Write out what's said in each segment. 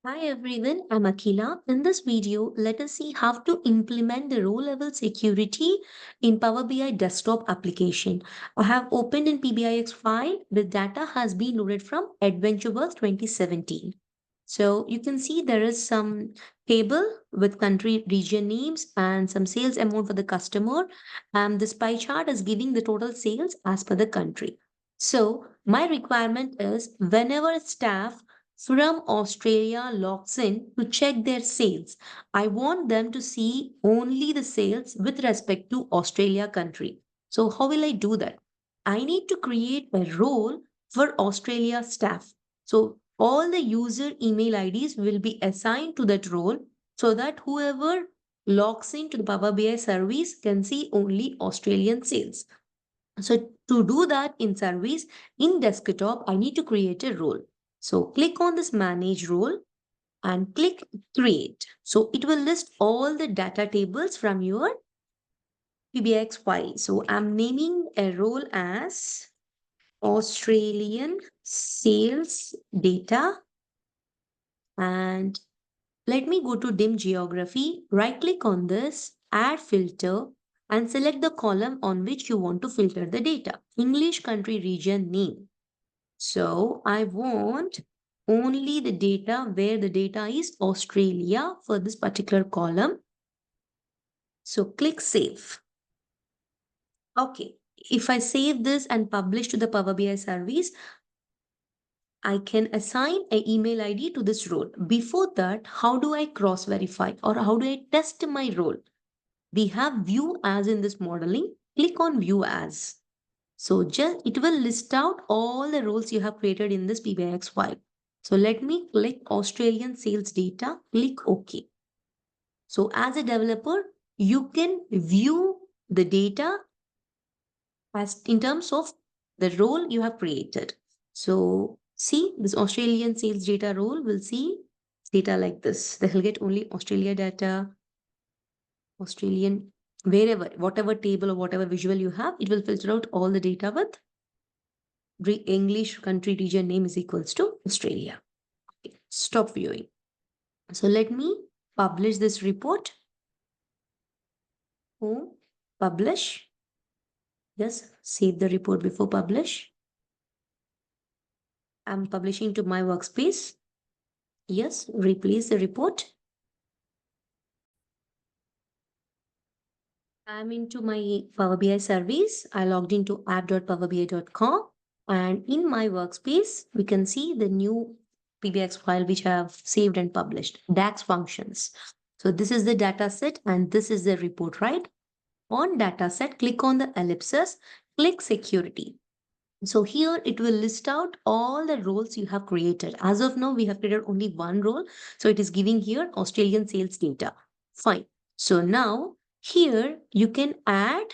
Hi everyone, I'm Akila. In this video, let us see how to implement the row-level security in Power BI desktop application. I have opened in PBIX file. The data has been loaded from AdventureWorks 2017. So you can see there is some table with country region names and some sales amount for the customer. And this pie chart is giving the total sales as per the country. So my requirement is whenever staff from Australia logs in to check their sales, I want them to see only the sales with respect to Australia country. So how will I do that? I need to create a role for Australia staff. So all the user email IDs will be assigned to that role so that whoever logs into the Power BI service can see only Australian sales. So to do that in service, in desktop, I need to create a role. So click on this manage role and click create. So it will list all the data tables from your PBX file. So I'm naming a role as Australian sales data, and let me go to Dimgeography, right click on this, add filter, and select the column on which you want to filter the data. English country region name. So I want only the data where the data is Australia for this particular column. So click save. Okay. If I save this and publish to the Power BI service, I can assign an email ID to this role. Before that, how do I cross verify or how do I test my role? We have view as in this modeling. Click on view as. So just it will list out all the roles you have created in this PBIX file. So let me click Australian sales data, click OK. So as a developer, you can view the data as in terms of the role you have created. So see this Australian sales data role will see data like this. They will get only Australia data, Australian, wherever, whatever table or whatever visual you have, it will filter out all the data with English country region name is equals to Australia. Okay, stop viewing. So let me publish this report. Home, publish. Yes, save the report before publish. I'm publishing to my workspace. Yes, replace the report. I'm into my Power BI service. I logged into app.powerbi.com, and in my workspace, we can see the new PBX file which I have saved and published, DAX functions. So this is the data set and this is the report, right? On data set, click on the ellipsis, click security. So here it will list out all the roles you have created. As of now, we have created only one role. So it is giving here Australian sales data. Fine. So now here you can add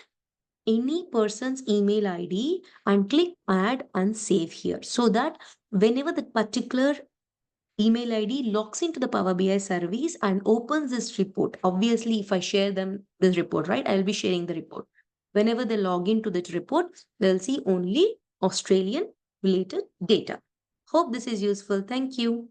any person's email ID and click add and save here so that whenever the particular email ID logs into the Power BI service and opens this report. Obviously, if I share them this report, right, I'll be sharing the report. Whenever they log into that report, they'll see only Australian related data. Hope this is useful. Thank you.